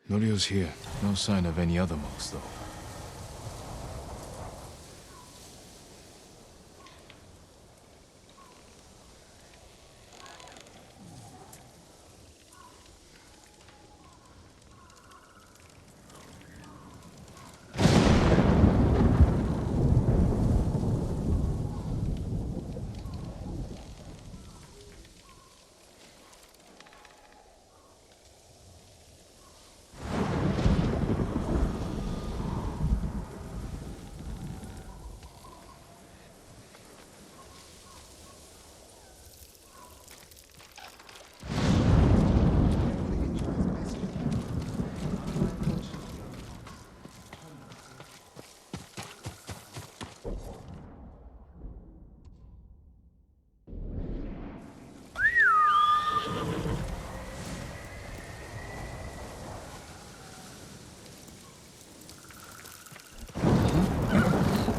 Norio's here. No sign of any other monks, though.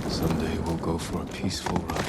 Someday we'll go for a peaceful ride.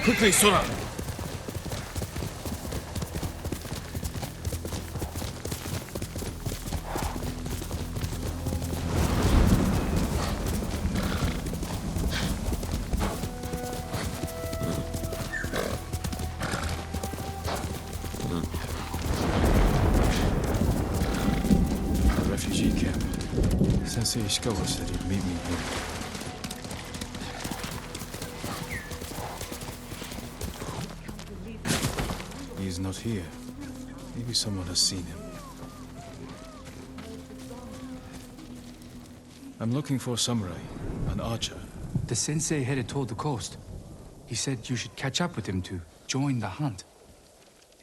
Quickly, Sora! The refugee camp. Sensei Ishikawa said he'd meet me here. He's not here. Maybe someone has seen him. I'm looking for a samurai, an archer. The sensei headed toward the coast. He said you should catch up with him to join the hunt.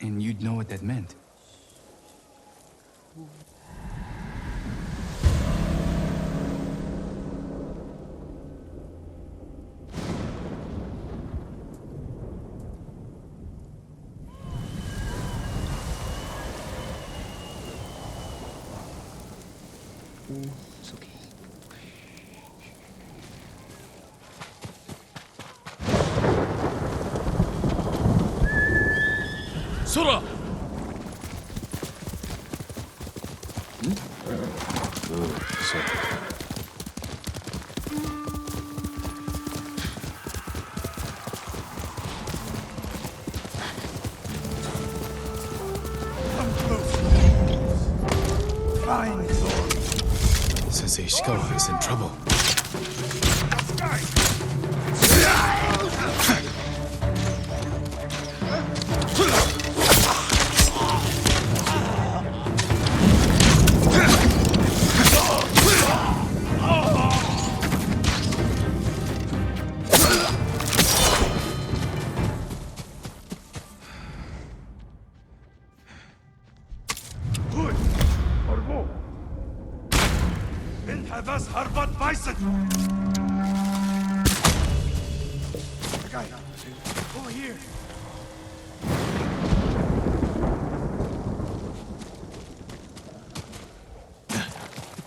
And you'd know what that meant. It's okay. Sora! Fine, Sensei Ishikawa is in trouble. هذا هربت بايسن. The guy over here.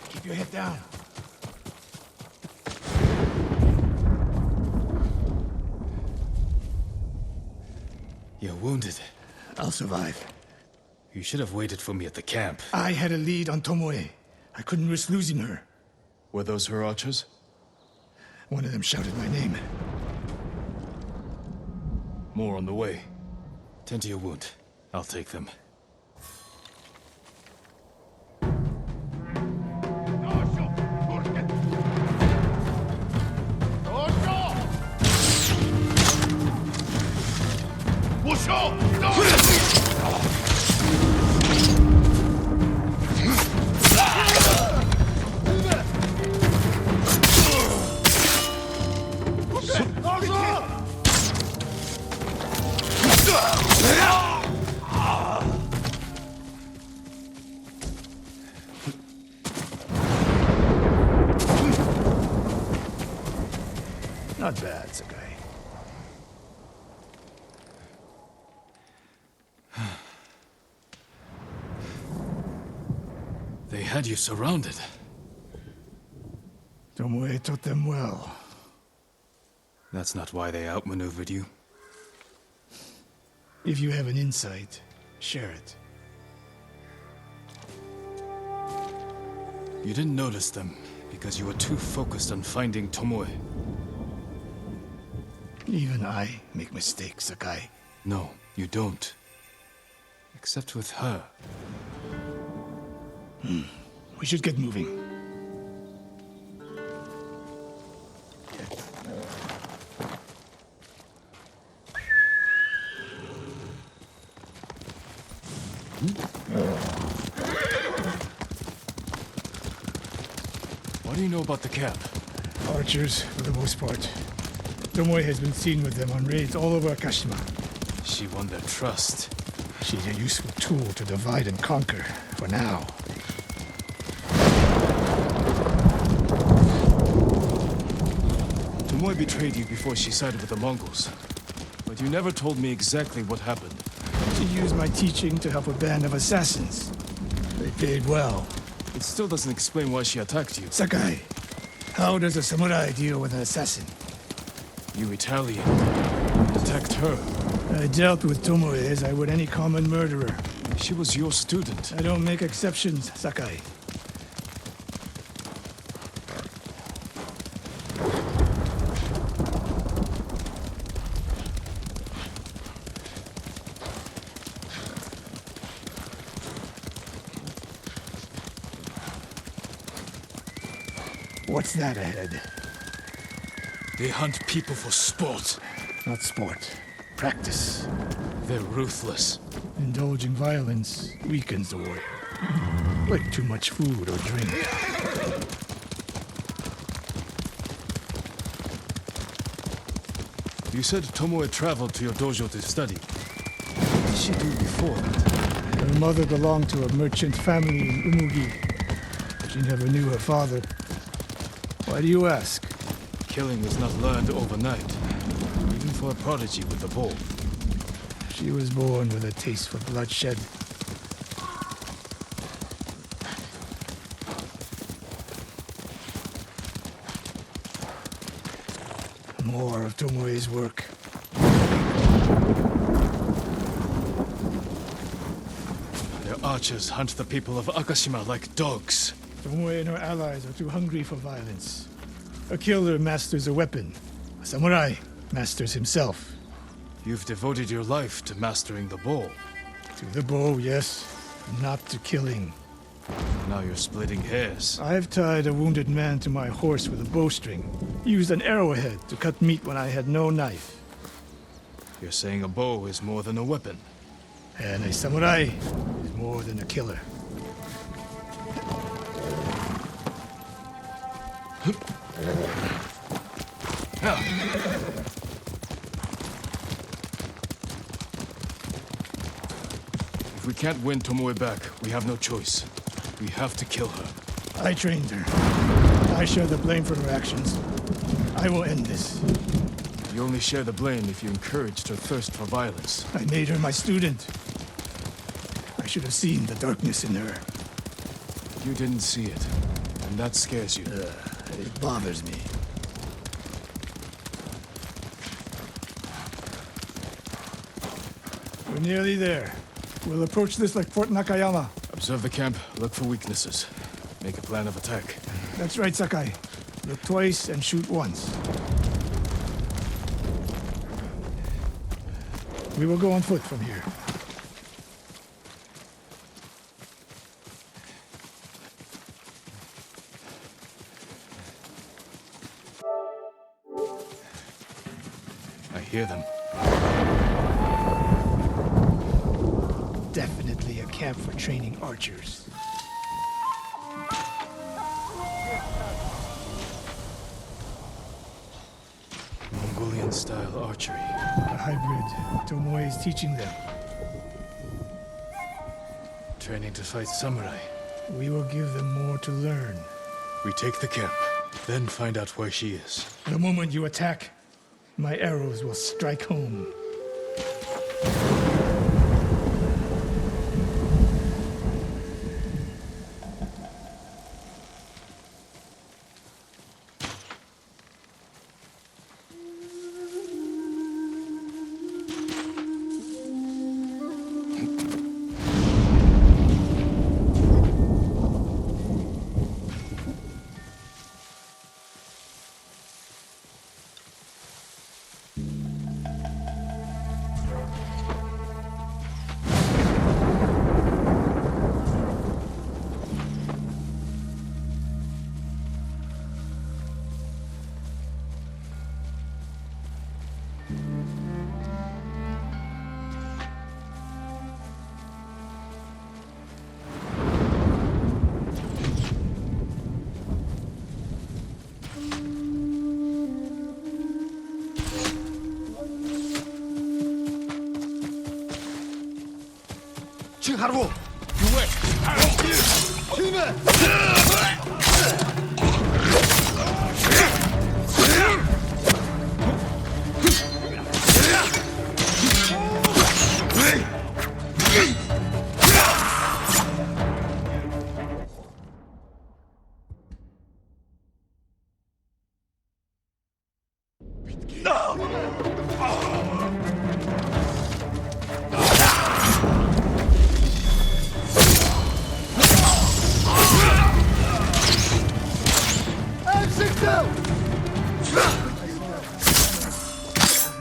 Keep your head down. You're wounded. I'll survive. You should have waited for me at the camp. I had a lead on Tomoe. I couldn't risk losing her. Were those her archers? One of them shouted my name. More on the way. Tend to your wound. I'll take them. Not bad, Sakai. They had you surrounded. Tomoe taught them well. That's not why they outmaneuvered you. If you have an insight, share it. You didn't notice them because you were too focused on finding Tomoe. Even I make mistakes, Sakai. No, you don't. Except with her. We should get moving. What do you know about the camp? Archers, for the most part. Tomoe has been seen with them on raids all over Akashima. She won their trust. She's a useful tool to divide and conquer, for now. Tomoe betrayed you before she sided with the Mongols. But you never told me exactly what happened. She used my teaching to help a band of assassins. They paid well. It still doesn't explain why she attacked you. Sakai, how does a samurai deal with an assassin? You Italian. Attacked her. I dealt with Tomoe as I would any common murderer. She was your student. I don't make exceptions, Sakai. What's that ahead? They hunt people for sport. Not sport. Practice. They're ruthless. Indulging violence weakens the warrior. Like too much food or drink. You said Tomoe traveled to your dojo to study. What did she do before that? Her mother belonged to a merchant family in Umugi. She never knew her father. Why do you ask? Killing is not learned overnight. Even for a prodigy with the bow. She was born with a taste for bloodshed. More of Tomoe's work. Their archers hunt the people of Akashima like dogs. Tomoe and her allies are too hungry for violence. A killer masters a weapon. A samurai masters himself. You've devoted your life to mastering the bow. To the bow, yes. Not to killing. Now you're splitting hairs. I've tied a wounded man to my horse with a bowstring. Used an arrowhead to cut meat when I had no knife. You're saying a bow is more than a weapon. And a samurai is more than a killer. If we can't win Tomoe back, we have no choice. We have to kill her. I trained her. I share the blame for her actions. I will end this. You only share the blame if you encouraged her thirst for violence. I made her my student. I should have seen the darkness in her. You didn't see it, and that scares you. It bothers me. We're nearly there. We'll approach this like Fort Nakayama. Observe the camp, look for weaknesses. Make a plan of attack. That's right, Sakai. Look twice and shoot once. We will go on foot from here. I hear them. Definitely a camp for training archers. Mongolian-style archery. A hybrid. Tomoe is teaching them. Training to fight samurai. We will give them more to learn. We take the camp, then find out where she is. The moment you attack, my arrows will strike home.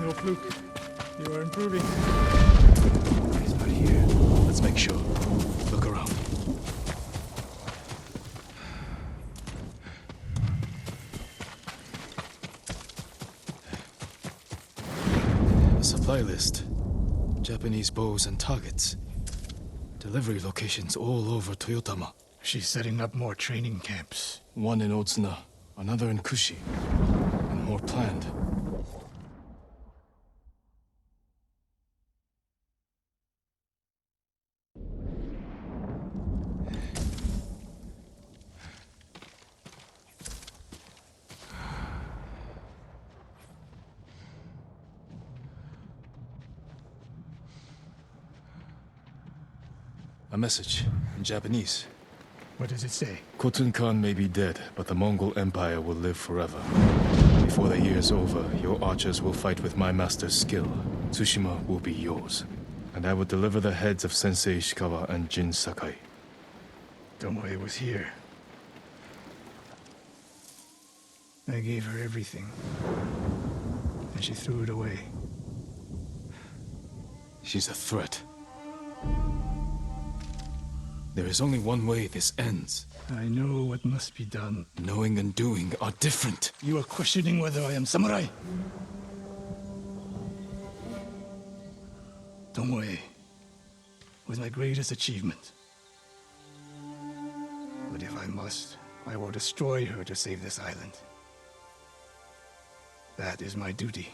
No fluke. You are improving. He's not here. Let's make sure. Look around. A supply list. Japanese bows and targets. Delivery locations all over Toyotama. She's setting up more training camps. One in Otsuna, another in Kushi, and more planned. A message in Japanese. What does it say? Khotun Khan may be dead, but the Mongol Empire will live forever. Before the year's over, your archers will fight with my master's skill. Tsushima will be yours. And I will deliver the heads of Sensei Ishikawa and Jin Sakai. Tomoe was here. I gave her everything. And she threw it away. She's a threat. There is only one way this ends. I know what must be done. Knowing and doing are different. You are questioning whether I am samurai? Tomoe was my greatest achievement. But if I must, I will destroy her to save this island. That is my duty.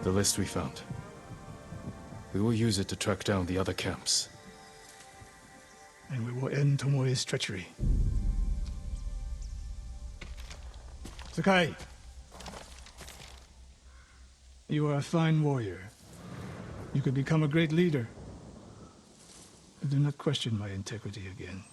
The list we found. We will use it to track down the other camps. And we will end Tomoe's treachery. Sakai! You are a fine warrior. You could become a great leader. But do not question my integrity again.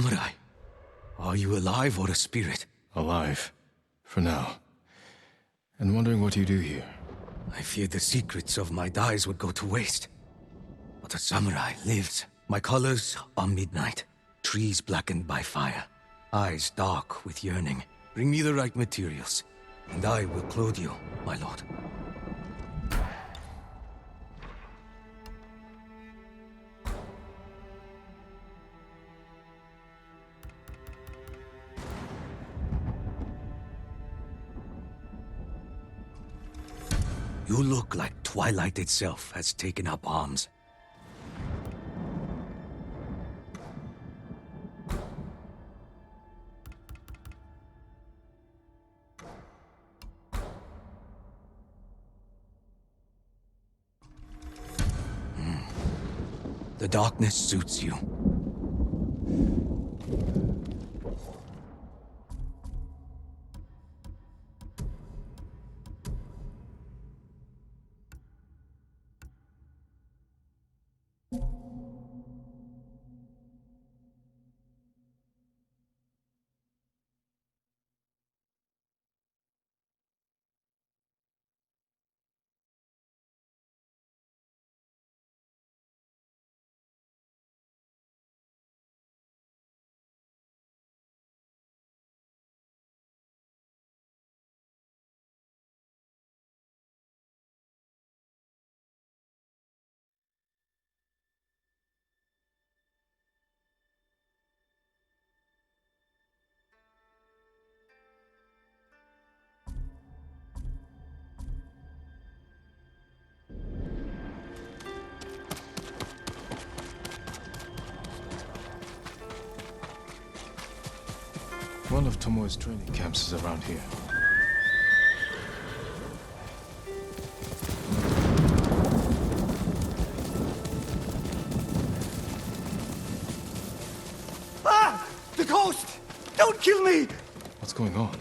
Samurai, are you alive or a spirit? Alive. For now. And wondering what you do here. I feared the secrets of my dyes would go to waste. But a samurai lives. My colors are midnight. Trees blackened by fire. Eyes dark with yearning. Bring me the right materials, and I will clothe you, my lord. You look like Twilight itself has taken up arms. The darkness suits you. One of Tomoe's training camps is around here. Ah! The coast! Don't kill me! What's going on?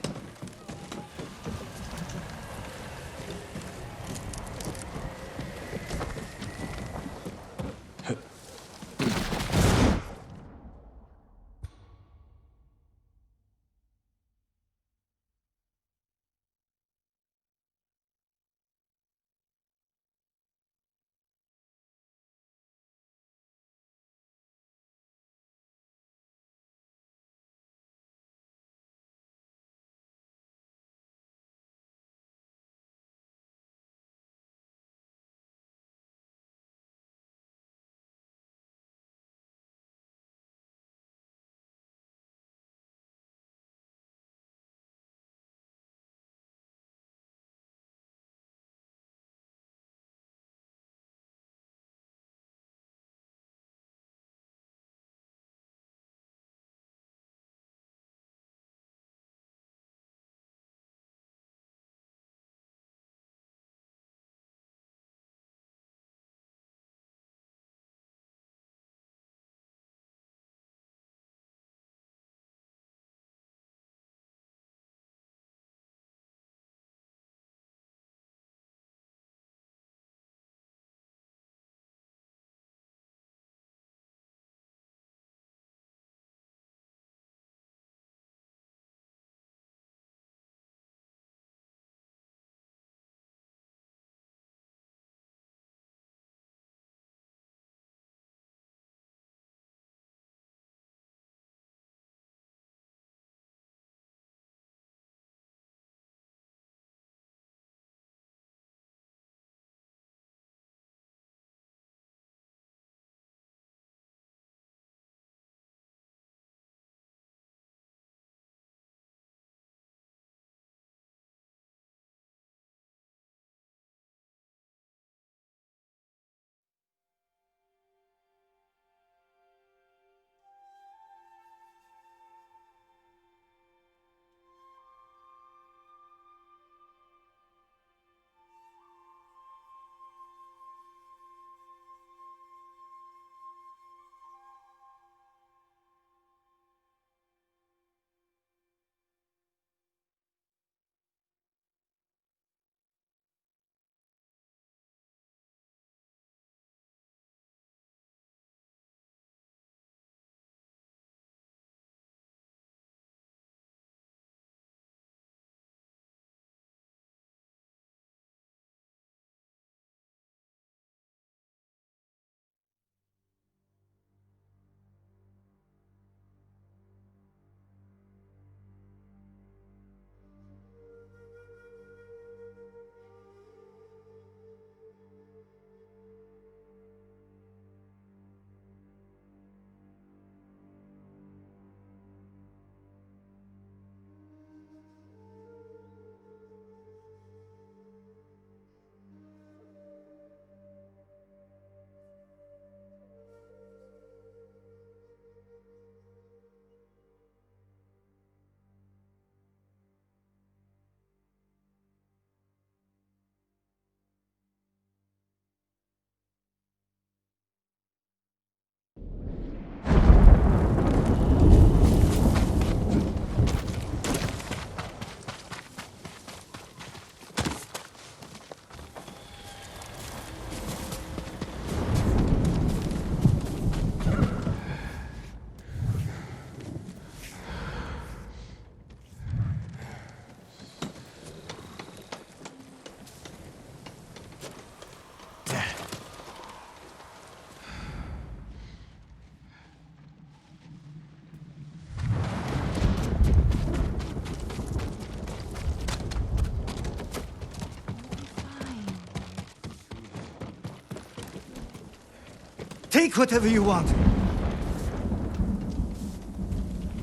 Take whatever you want.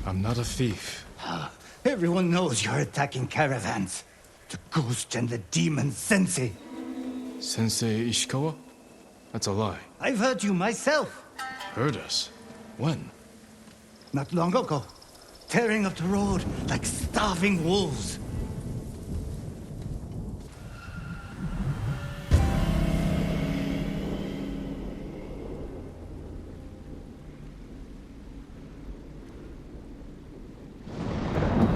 I'm not a thief. Everyone knows you're attacking caravans. The ghost and the demon Sensei. Sensei Ishikawa? That's a lie. I've heard you myself. Heard us? When? Not long ago. Tearing up the road like starving wolves.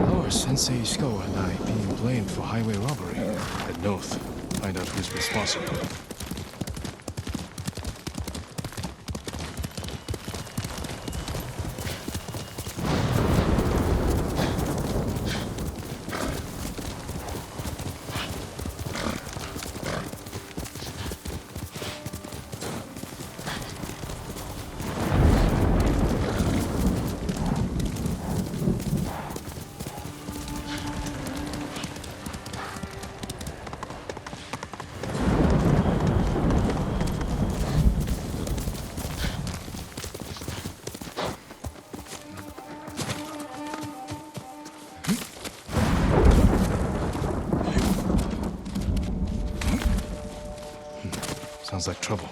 How are Sensei Ishikawa and I being blamed for highway robbery? Head north. Find out who's responsible. Sounds like trouble.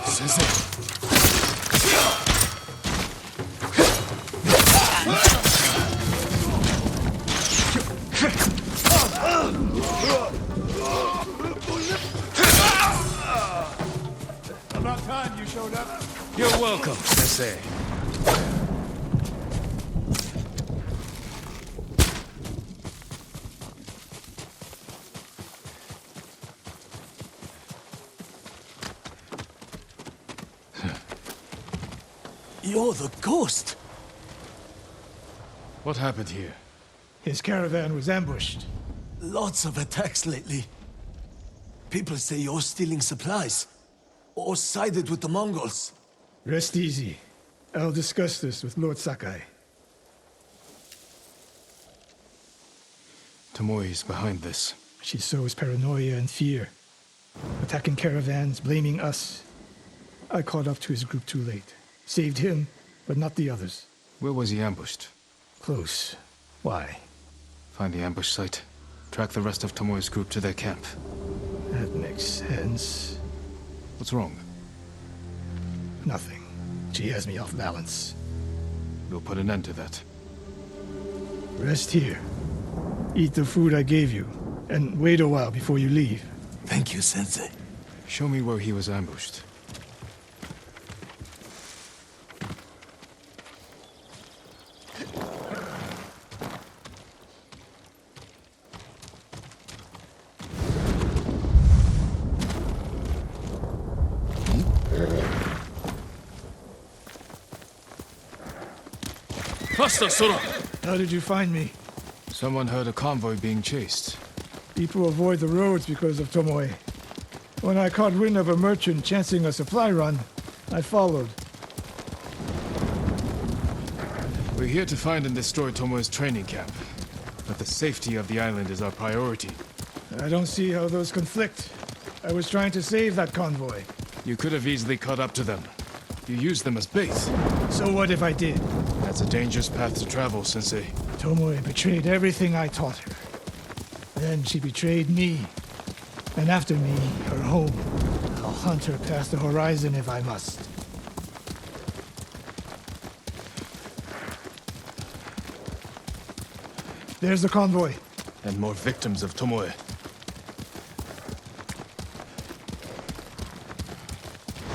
Sensei! About time you showed up. You're welcome, Sensei. You're the ghost! What happened here? His caravan was ambushed. Lots of attacks lately. People say you're stealing supplies. Or sided with the Mongols. Rest easy. I'll discuss this with Lord Sakai. Tomoe is behind this. She sows paranoia and fear. Attacking caravans, blaming us. I caught up to his group too late. Saved him, but not the others. Where was he ambushed? Close. Why? Find the ambush site. Track the rest of Tomoe's group to their camp. That makes sense. What's wrong? Nothing. She has me off balance. We'll put an end to that. Rest here. Eat the food I gave you. And wait a while before you leave. Thank you, Sensei. Show me where he was ambushed. Faster, Sora! How did you find me? Someone heard a convoy being chased. People avoid the roads because of Tomoe. When I caught wind of a merchant chancing a supply run, I followed. We're here to find and destroy Tomoe's training camp. But the safety of the island is our priority. I don't see how those conflict. I was trying to save that convoy. You could have easily caught up to them. You used them as bait. So what if I did? That's a dangerous path to travel, Sensei. Tomoe betrayed everything I taught her. Then she betrayed me. And after me, her home. I'll hunt her past the horizon if I must. There's the convoy. And more victims of Tomoe.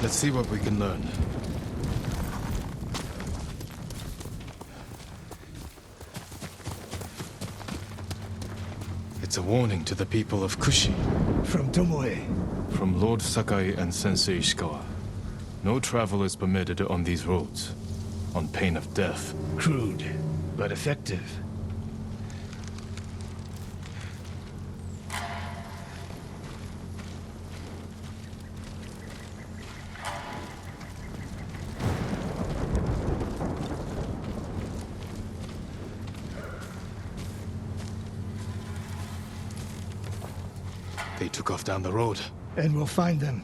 Let's see what we can learn. It's a warning to the people of Kushi. From Tomoe. From Lord Sakai and Sensei Ishikawa. No travel is permitted on these roads, on pain of death. Crude, but effective. They took off down the road. And we'll find them.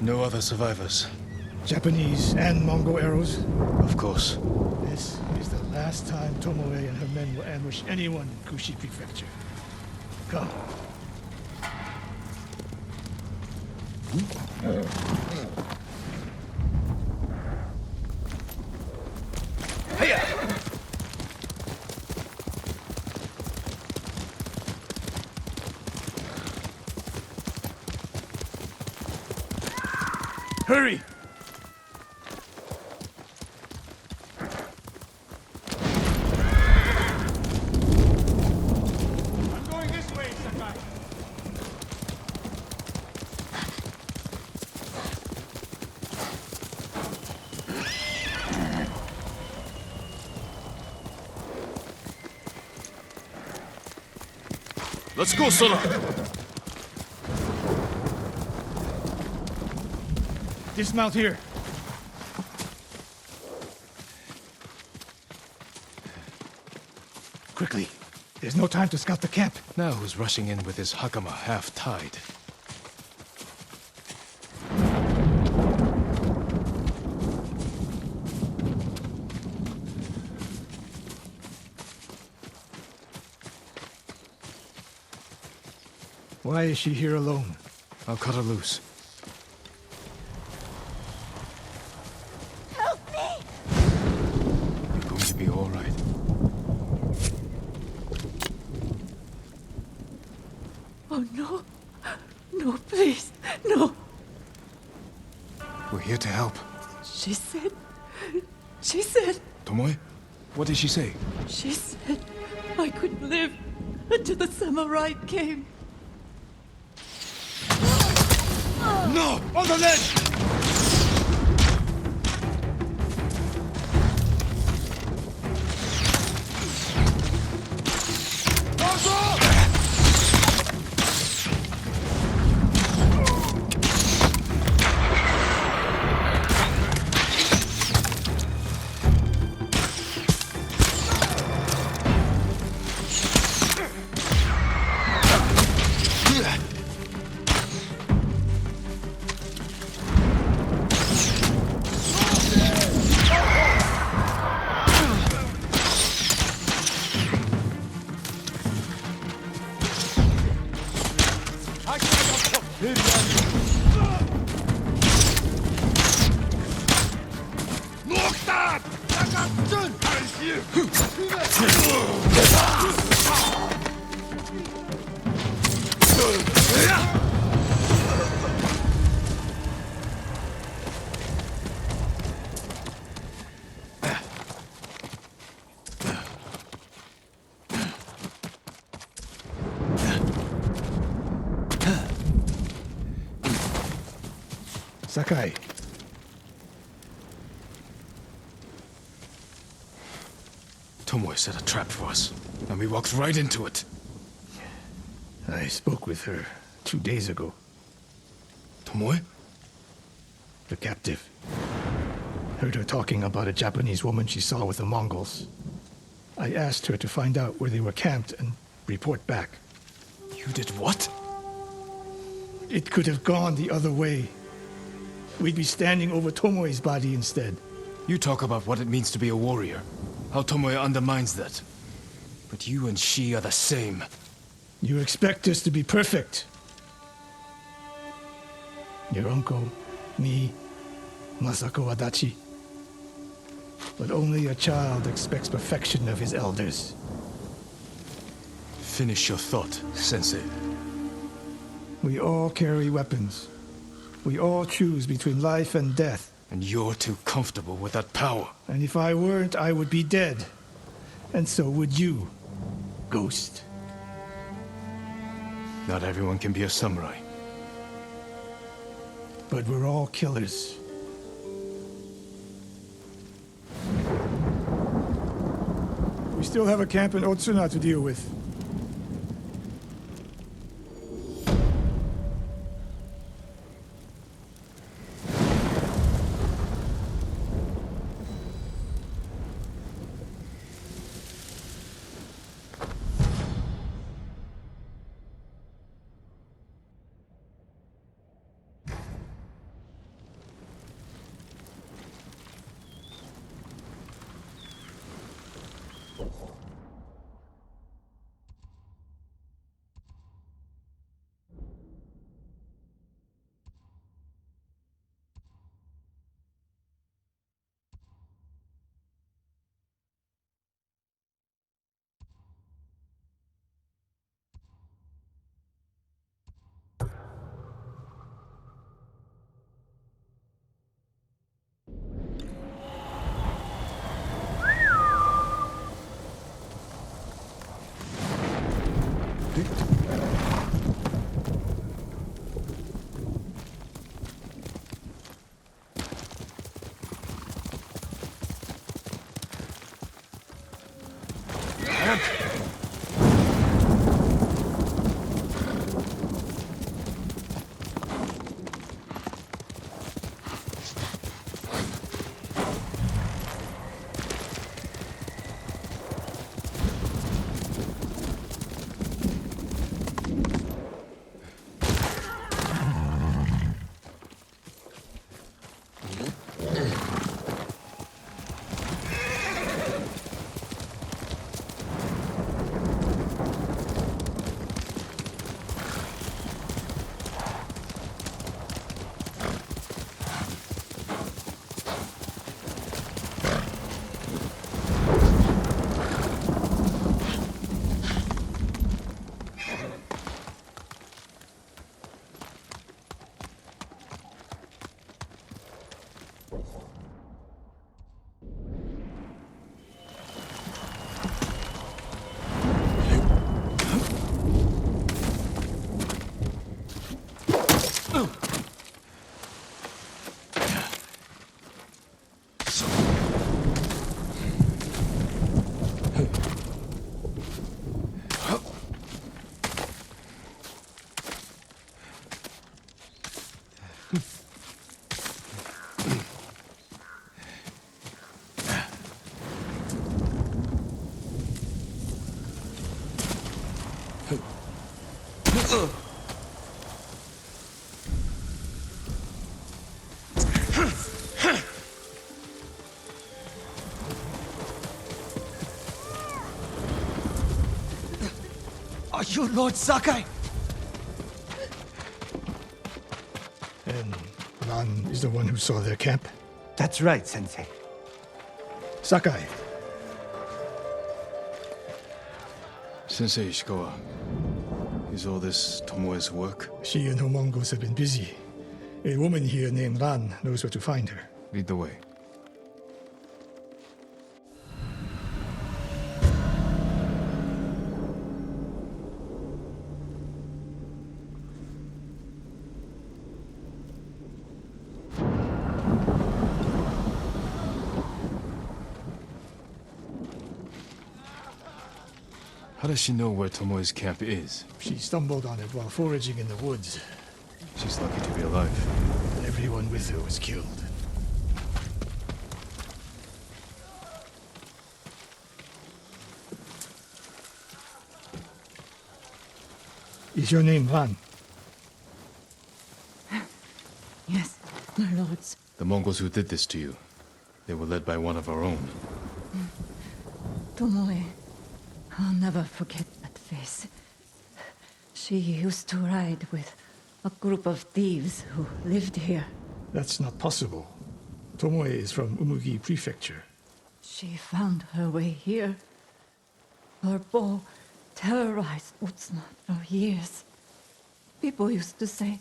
No other survivors. Japanese and Mongol arrows. Of course. This is the last time Tomoe and her men will ambush anyone in Kushi Prefecture. Come. Hurry! I'm going this way, Sakai. Let's go, Sora! Dismount here. Quickly. There's no time to scout the camp. Now who's rushing in with his hakama half-tied? Why is she here alone? I'll cut her loose. Help me! You're going to be all right. Oh no. No, please. No. We're here to help. She said. Tomoe? What did she say? She said I could live until the samurai came. No! On the ledge! Sakai. Tomoe set a trap for us, and we walked right into it. I spoke with her 2 days ago. Tomoe? The captive. Heard her talking about a Japanese woman she saw with the Mongols. I asked her to find out where they were camped and report back. You did what? It could have gone the other way. We'd be standing over Tomoe's body instead. You talk about what it means to be a warrior. How Tomoe undermines that. But you and she are the same. You expect us to be perfect. Your uncle, me, Masako Adachi. But only a child expects perfection of his elders. Finish your thought, Sensei. We all carry weapons. We all choose between life and death. And you're too comfortable with that power. And if I weren't, I would be dead. And so would you, Ghost. Not everyone can be a samurai. But we're all killers. We still have a camp in Otsuna to deal with. Are you Lord Sakai? And Ran is the one who saw their camp? That's right, Sensei. Sakai, Sensei Ishikawa, is all this Tomoe's work? she and her Mongols have been busy. A woman here named Ran knows where to find her. Lead the way. How does she know where Tomoe's camp is? She stumbled on it while foraging in the woods. She's lucky to be alive. Everyone with her was killed. Is your name Ran? Yes, my lords. The Mongols who did this to you, they were led by one of our own. Tomoe. I'll never forget that face. She used to ride with a group of thieves who lived here. That's not possible. Tomoe is from Umugi Prefecture. She found her way here. Her bow terrorized Utsuna for years. People used to say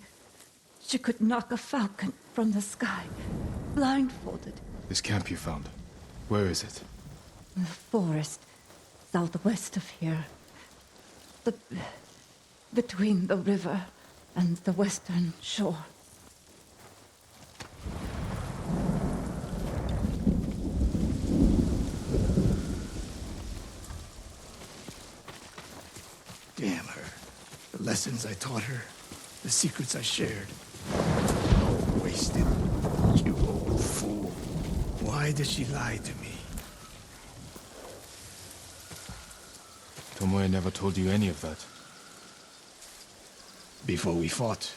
she could knock a falcon from the sky, blindfolded. This camp you found, where is it? In the forest, southwest of here. Between the river and the western shore. Damn her. The lessons I taught her, the secrets I shared. All wasted. You old fool. Why did she lie to me? Tomoe never told you any of that. Before we fought,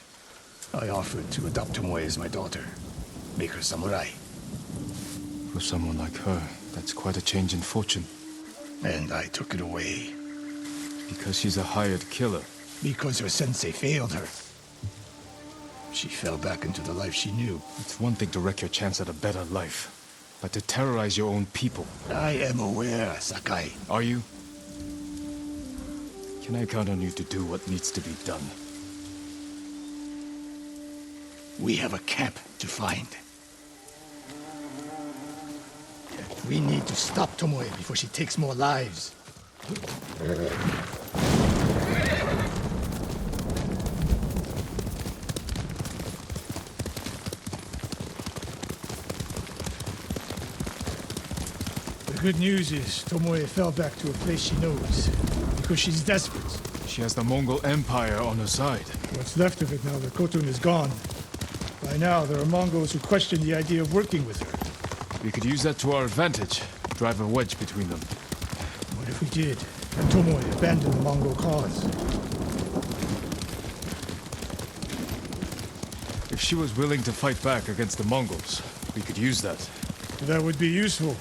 I offered to adopt Tomoe as my daughter. Make her samurai. For someone like her, that's quite a change in fortune. And I took it away. Because she's a hired killer. Because her sensei failed her. She fell back into the life she knew. It's one thing to wreck your chance at a better life, but to terrorize your own people. I am aware, Sakai. Are you? Can I count on you to do what needs to be done? We have a camp to find. We need to stop Tomoe before she takes more lives. The good news is Tomoe fell back to a place she knows, because she's desperate. She has the Mongol Empire on her side. What's left of it now that Khotun is gone. By now, there are Mongols who question the idea of working with her. We could use that to our advantage. Drive a wedge between them. What if we did, and Tomoe abandoned the Mongol cause? If she was willing to fight back against the Mongols, we could use that. That would be useful,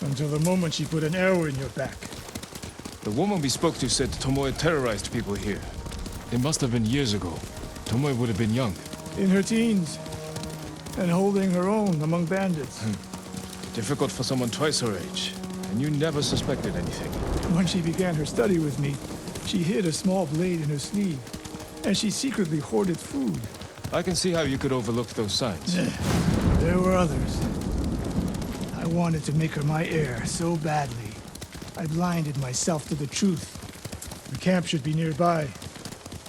until the moment she put an arrow in your back. The woman we spoke to said Tomoe terrorized people here. It must have been years ago. Tomoe would have been young. In her teens, and holding her own among bandits. Difficult for someone twice her age. And you never suspected anything. When she began her study with me, she hid a small blade in her sleeve, and she secretly hoarded food. I can see how you could overlook those signs. There were others. I wanted to make her my heir so badly. I blinded myself to the truth. The camp should be nearby.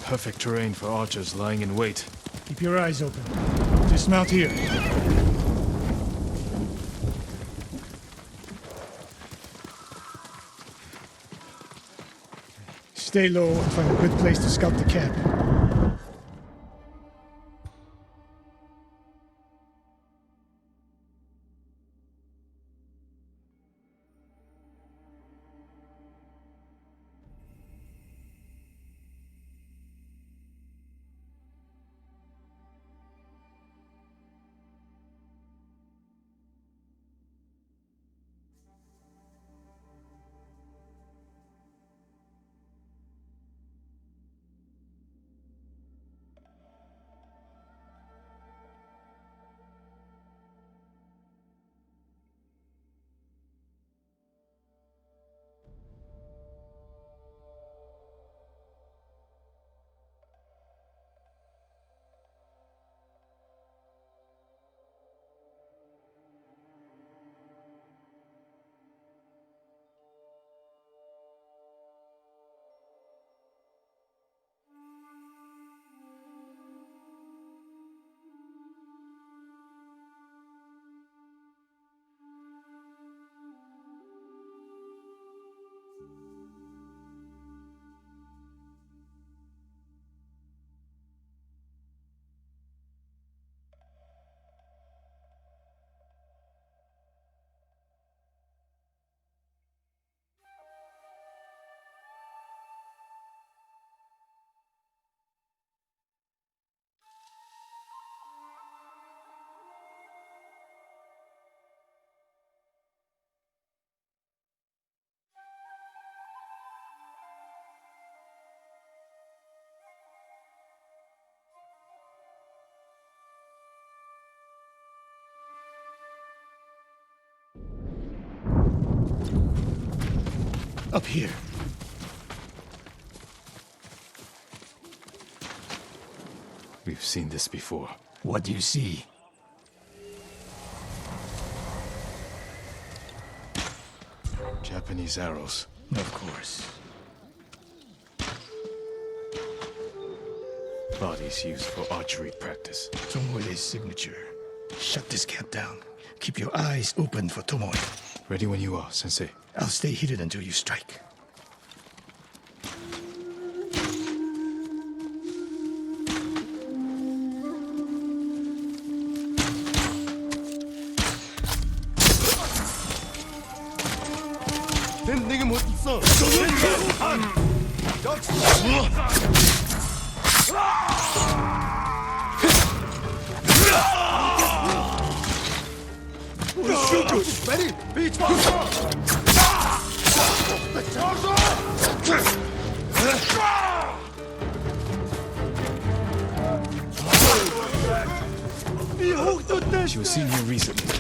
Perfect terrain for archers lying in wait. Keep your eyes open. Dismount here. Stay low and find a good place to scout the camp. Up here. We've seen this before. What do you see? Japanese arrows. Of course. Bodies used for archery practice. Tomoe's signature. Shut this camp down. Keep your eyes open for Tomoe. Ready when you are, Sensei. I'll stay hidden until you strike. She was seen here recently.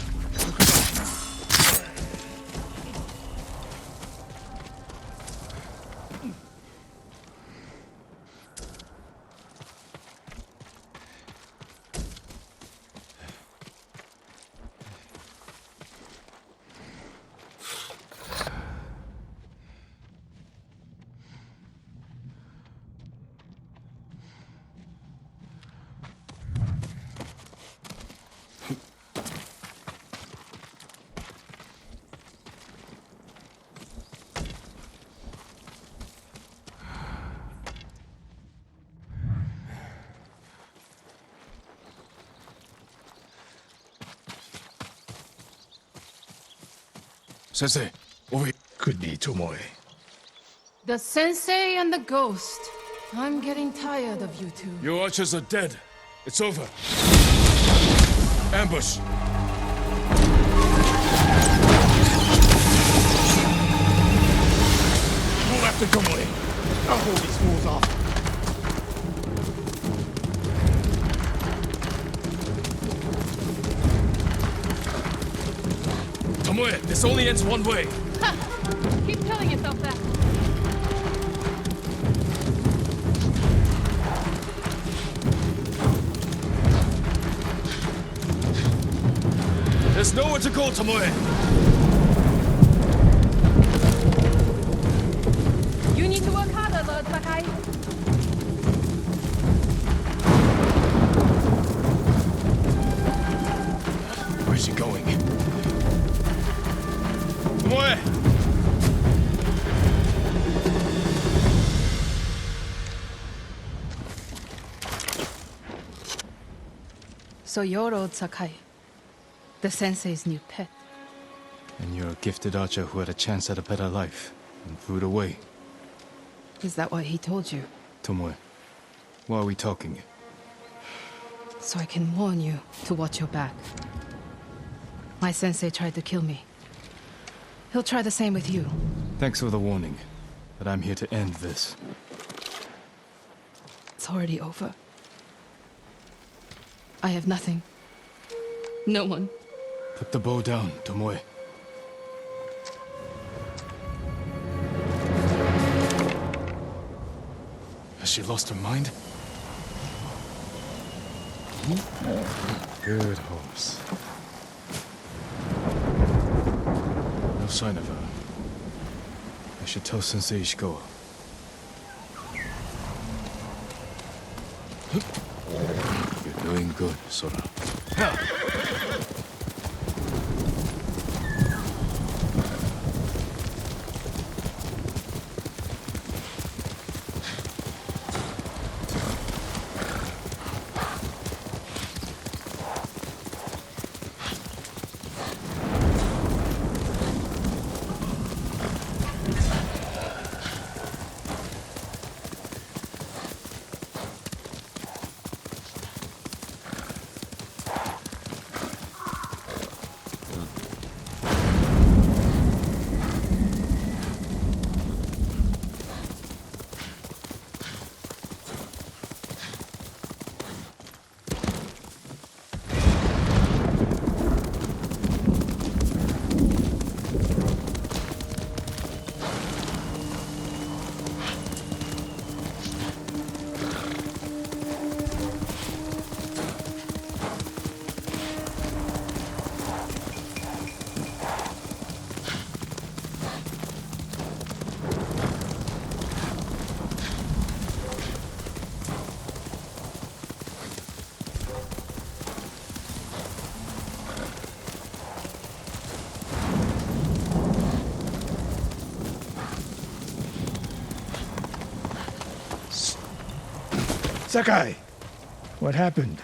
Sensei, over here. Could be Tomoe. The sensei and the ghost. I'm getting tired of you two. Your archers are dead. It's over. Ambush! Move after Tomoe. I'll hold these fools off. Tomoe, this only ends one way. Keep telling yourself that. There's nowhere to go, Tomoe. You need to work harder, Lord Sakai. Where's she going? Tomoe! So you're Lord Sakai, the sensei's new pet. And you're a gifted archer who had a chance at a better life and threw it away. Is that what he told you? Tomoe, why are we talking? So I can warn you to watch your back. My sensei tried to kill me. He'll try the same with you. Thanks for the warning, but I'm here to end this. It's already over. I have nothing. No one. Put the bow down, Tomoe. Has she lost her mind? Good horse. No sign of her. I should tell Sensei Ishikawa. You're doing good, Sora. Sakai! What happened?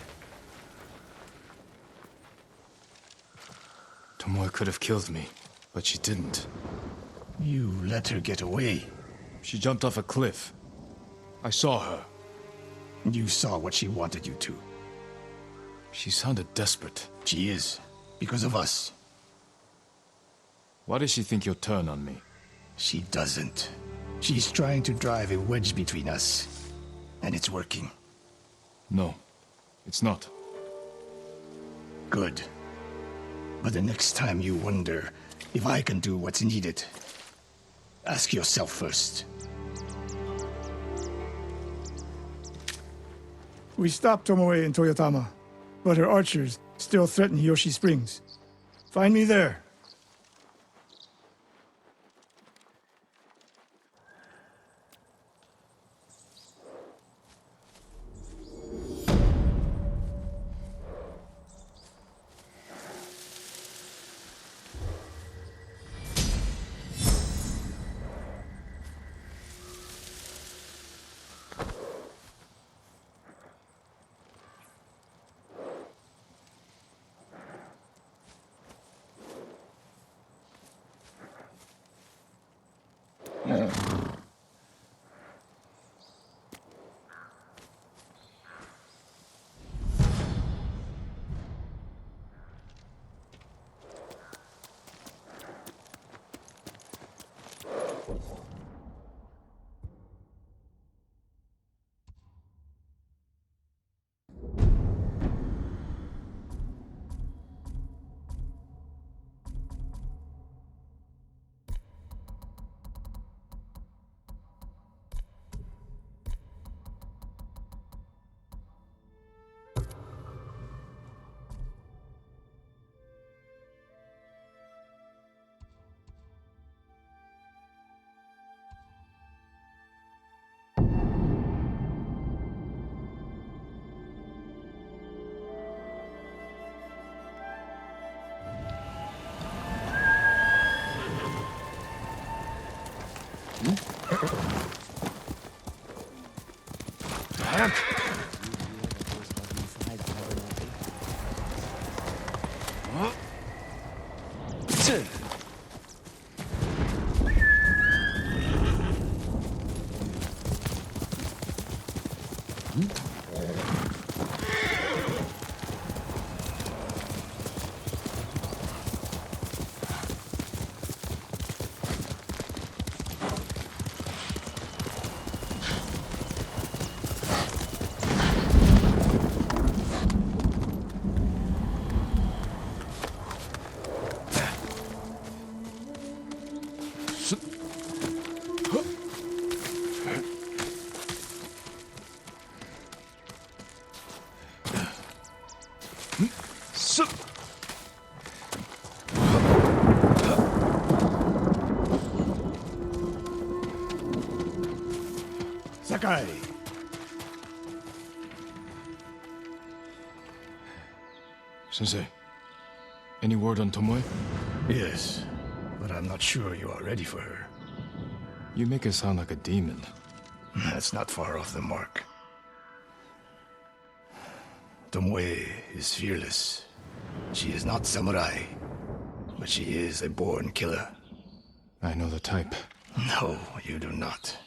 Tomoe could have killed me, but she didn't. You let her get away. She jumped off a cliff. I saw her. You saw what she wanted you to. She sounded desperate. She is. Because of us. Why does she think you'll turn on me? She doesn't. She's trying to drive a wedge between us. And it's working. No, it's not. Good. But the next time you wonder if I can do what's needed, ask yourself first. We stopped Tomoe in Toyotama, but her archers still threaten Hiyoshi Springs. Find me there. Sakai! Sensei, any word on Tomoe? Yes, but I'm not sure you are ready for her. You make her sound like a demon. That's not far off the mark. Tomoe is fearless. She is not samurai, but she is a born killer. I know the type. No, you do not.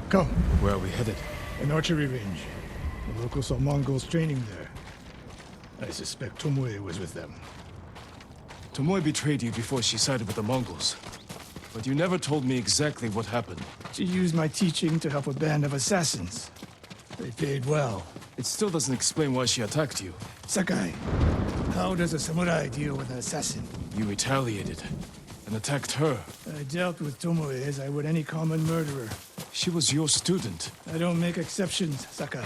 Come, Where are we headed? an archery range. The locals saw Mongols training there. I suspect Tomoe was with them. Tomoe betrayed you before she sided with the Mongols. But you never told me exactly what happened. She used my teaching to help a band of assassins. They paid well. It still doesn't explain why she attacked you. Sakai, how does a samurai deal with an assassin? You retaliated and attacked her. I dealt with Tomoe as I would any common murderer. She was your student. I don't make exceptions, Sakai.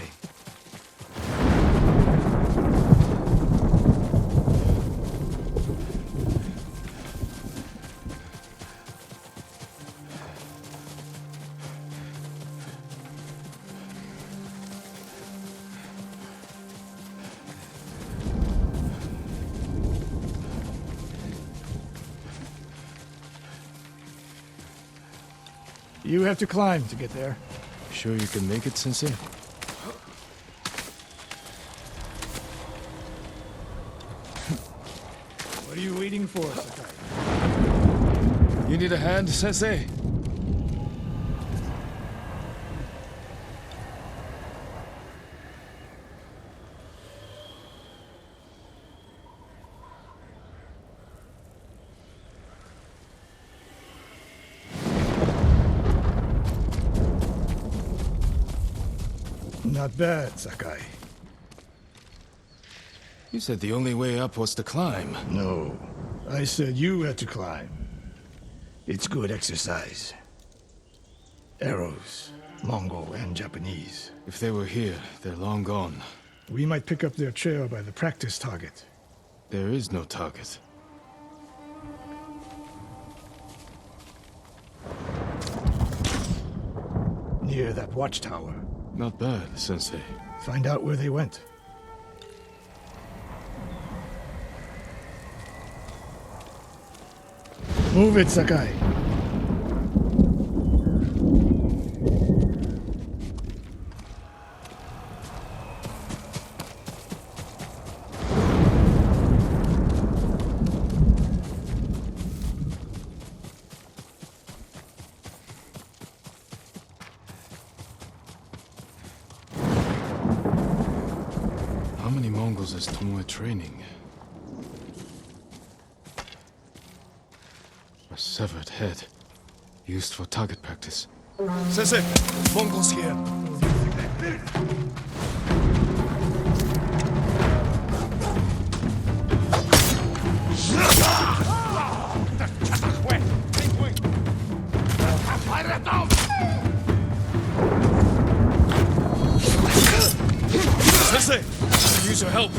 You have to climb to get there. Sure you can make it, Sensei? What are you waiting for, Sakai? You need a hand, Sensei? Not bad, Sakai. You said the only way up was to climb. No, I said you had to climb. It's good exercise. Arrows, Mongol and Japanese. If they were here, they're long gone. We might pick up their trail by the practice target. There is no target. Near that watchtower. Not bad, Sensei. Find out where they went. Move it, Sakai. How many Mongols is Tomoe training? A severed head. Used for target practice. Sensei, Mongols here. Sensei! I could use your help!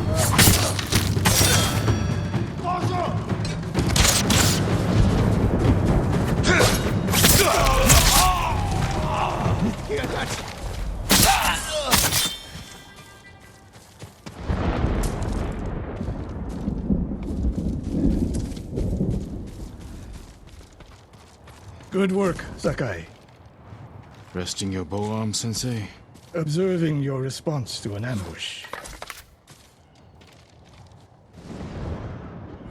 Good work, Sakai. Resting your bow arm, Sensei? Observing your response to an ambush.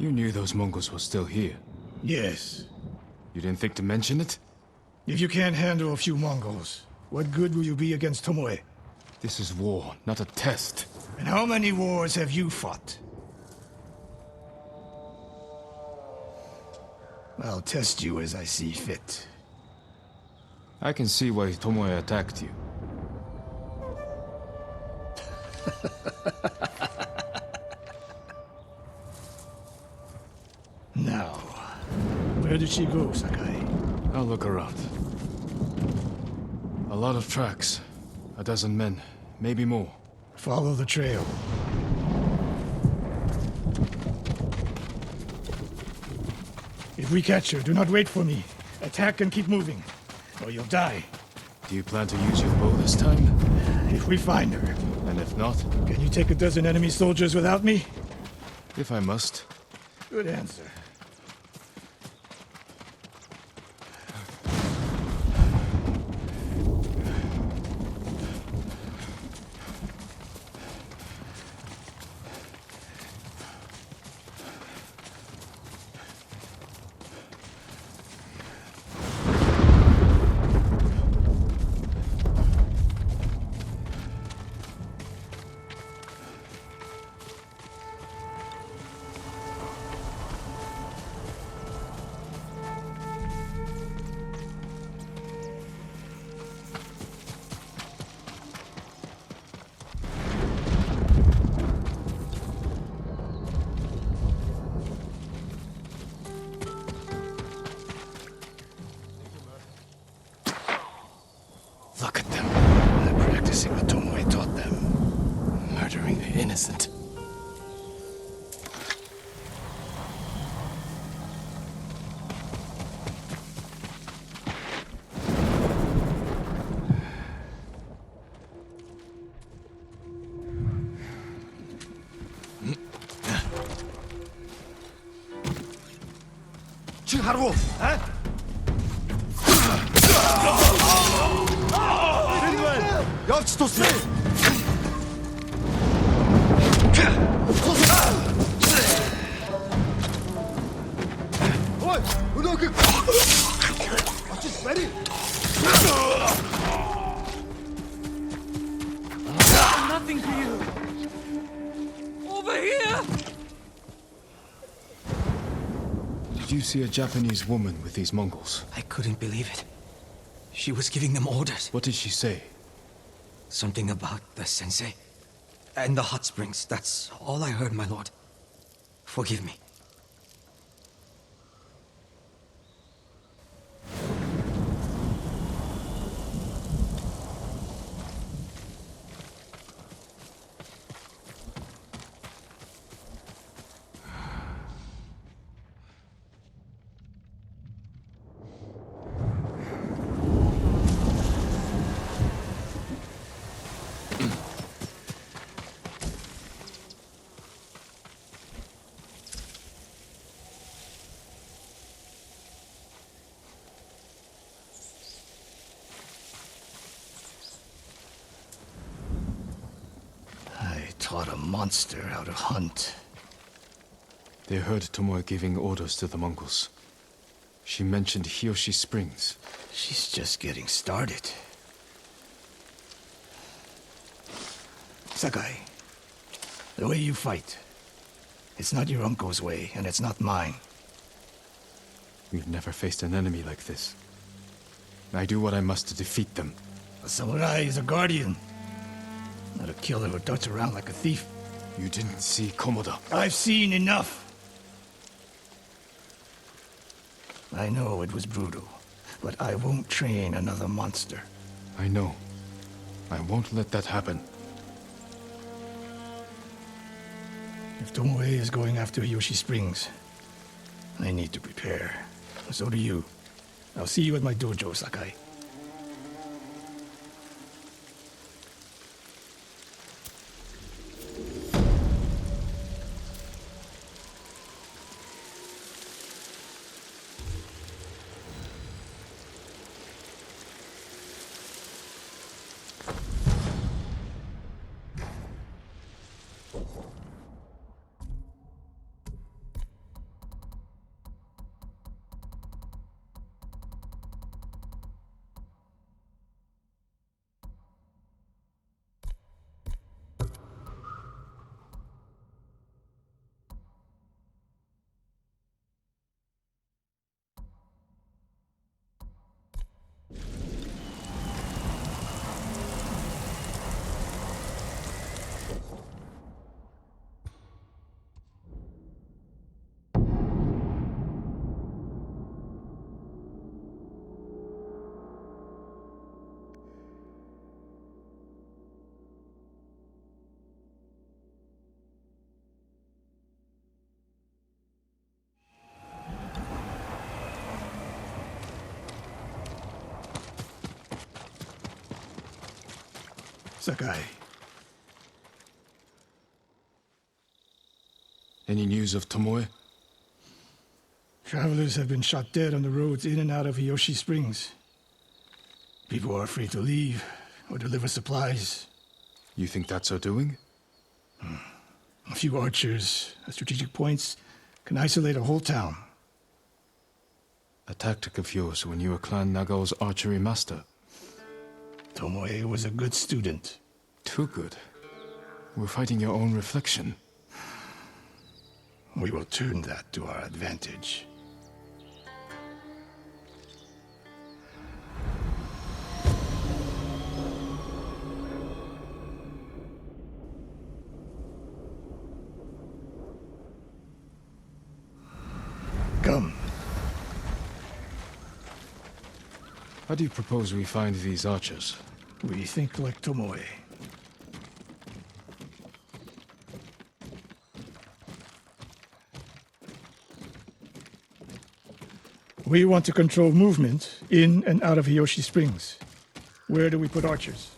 You knew those Mongols were still here. Yes. You didn't think to mention it? If you can't handle a few Mongols, what good will you be against Tomoe? This is war, not a test. And how many wars have you fought? I'll test you as I see fit. I can see why Tomoe attacked you. Now, where did she go, Sakai? I'll look around. A lot of tracks. A dozen men, maybe more. Follow the trail. If we catch her, do not wait for me. Attack and keep moving, or you'll die. Do you plan to use your bow this time? If we find her. And if not? Can you take a dozen enemy soldiers without me? If I must. Good answer. Look at them. They're practicing what Tomoe taught them. Murdering the innocent. Chiharo, huh? Sprawdź to ty! Ой, много... Смотри! Nothing to you! Over here! Did you see a Japanese woman with these Mongols? I couldn't believe it. She was giving them orders. What did she say? Something about the sensei. And the hot springs. That's all I heard, my lord. Forgive me. Taught a monster how to hunt. They heard Tomoe giving orders to the Mongols. She mentioned Hiyoshi Springs. She's just getting started. Sakai, the way you fight, it's not your uncle's way, and it's not mine. We've never faced an enemy like this. I do what I must to defeat them. A samurai is a guardian, not a killer who darts around like a thief. You didn't see Komoda. I've seen enough. I know it was brutal, but I won't train another monster. I know. I won't let that happen. If Tomoe is going after Hiyoshi Springs, I need to prepare. So do you. I'll see you at my dojo, Sakai. Sakai. Any news of Tomoe? Travelers have been shot dead on the roads in and out of Hiyoshi Springs. People are afraid to leave or deliver supplies. You think that's her doing? A few archers at strategic points can isolate a whole town. A tactic of yours when you were Clan Nagao's archery master. Tomoe was a good student. Too good. We're fighting your own reflection. We will turn that to our advantage. Come. How do you propose we find these archers? We think like Tomoe. We want to control movement in and out of Hiyoshi Springs. Where do we put archers?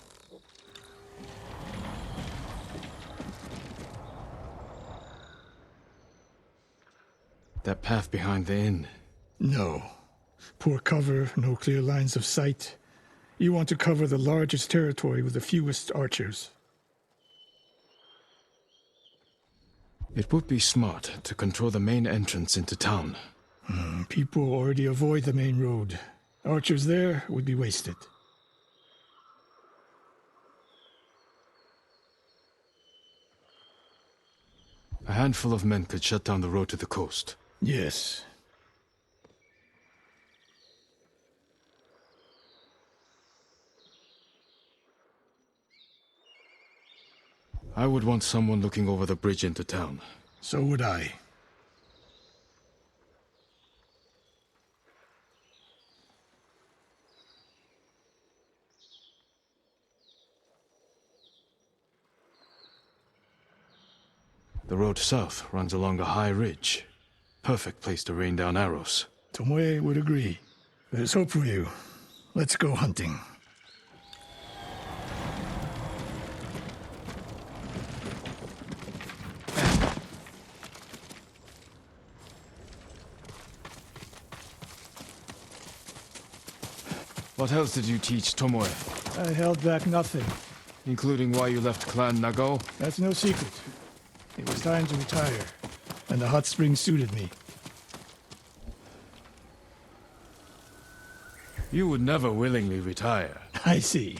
That path behind the inn. No. Poor cover, no clear lines of sight. You want to cover the largest territory with the fewest archers. It would be smart to control the main entrance into town. People already avoid the main road. Archers there would be wasted. A handful of men could shut down the road to the coast. Yes. I would want someone looking over the bridge into town. So would I. The road south runs along a high ridge. Perfect place to rain down arrows. Tomoe would agree. There's hope for you. Let's go hunting. What else did you teach Tomoe? I held back nothing. Including why you left Clan Nagao? That's no secret. It was time to retire, and the hot spring suited me. You would never willingly retire. I see.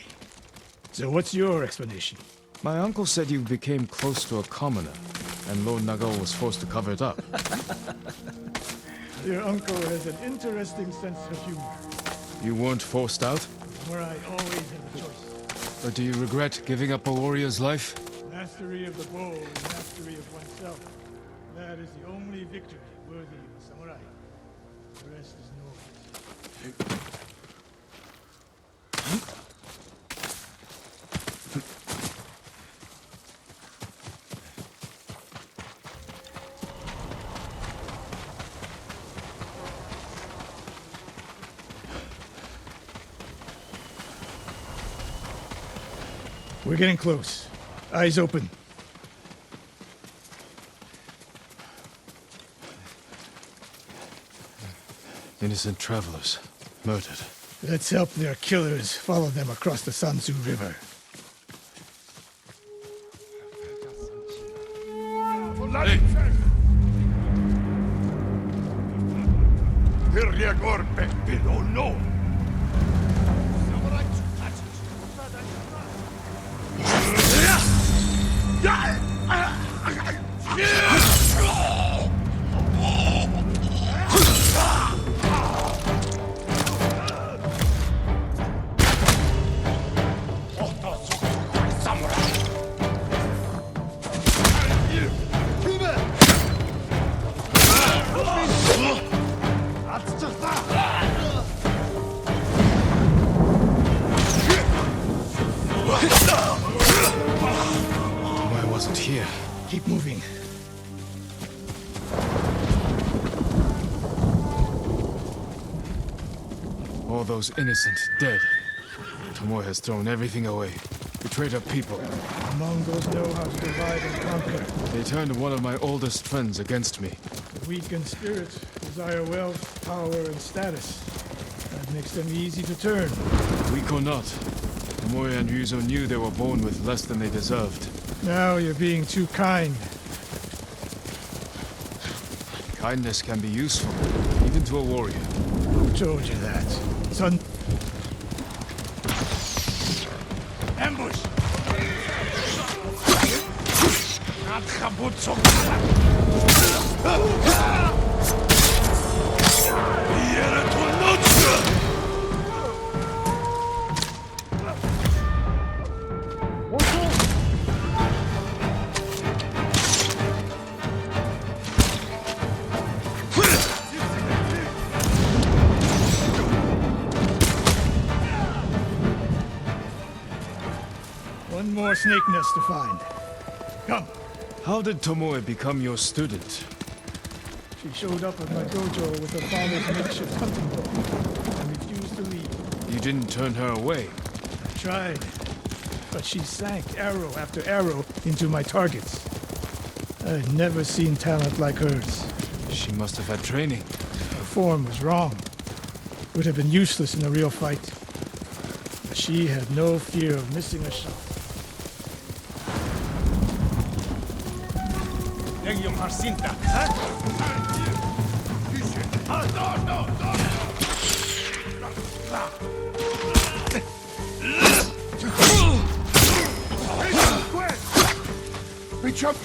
So what's your explanation? My uncle said you became close to a commoner, and Lord Nagao was forced to cover it up. Your uncle has an interesting sense of humor. You weren't forced out? Where I always have a choice. But do you regret giving up a warrior's life? Mastery of the bow is mastery of oneself. That is the only victory worthy of a samurai. The rest is noise. We're getting close. Eyes open. Innocent travelers, murdered. Let's help their killers follow them across the Sansu River. I wasn't here. Keep moving. All those innocent dead. Tomoe has thrown everything away. Betrayed her people. The Mongols know how to divide and conquer. They turned one of my oldest friends against me. The weak in spirit desire wealth, power, and status. That makes them easy to turn. Weak or not, Tomoe and Ryuzo knew they were born with less than they deserved. Now you're being too kind. Kindness can be useful, even to a warrior. Who told you that? Son. Ambush! One more snake nest to find. Come. How did Tomoe become your student? She showed up at my dojo with her father's makeshift hunting dog and refused to leave. You didn't turn her away. I tried, but she sank arrow after arrow into my targets. I'd never seen talent like hers. She must have had training. Her form was wrong. Would have been useless in a real fight. She had no fear of missing a shot. Reach up!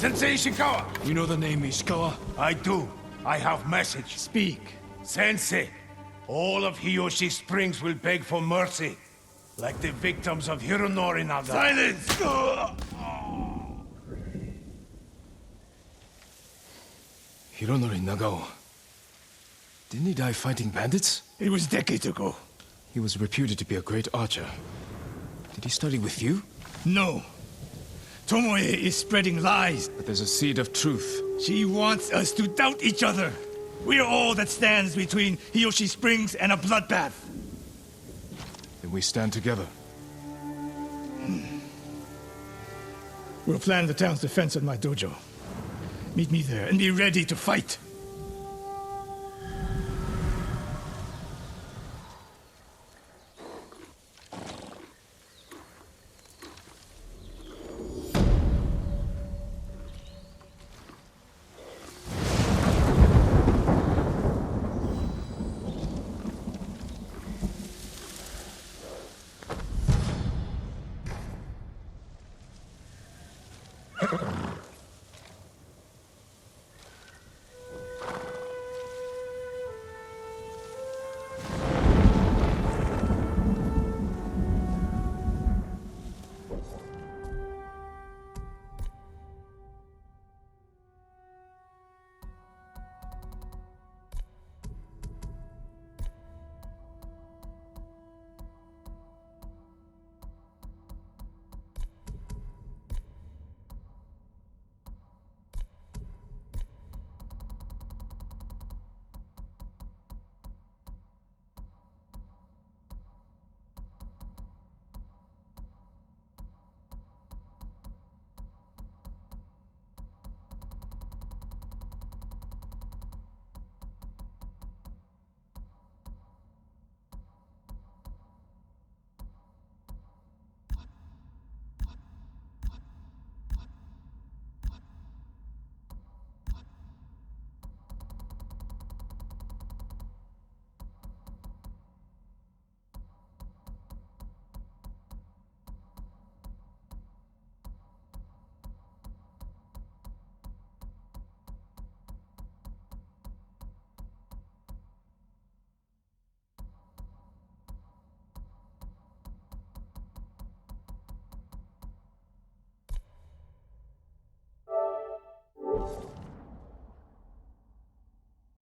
Sensei Ishikawa! You know the name Ishikawa? I do. I have message. Speak. Sensei, all of Hiyoshi Springs will beg for mercy. Like the victims of Hironori Naga. Silence! Hironori Nagao. Didn't he die fighting bandits? It was decades ago. He was reputed to be a great archer. Did he study with you? No. Tomoe is spreading lies. But there's a seed of truth. She wants us to doubt each other. We're all that stands between Hiyoshi Springs and a bloodbath. Then we stand together. We'll plan the town's defense at my dojo. Meet me there and be ready to fight.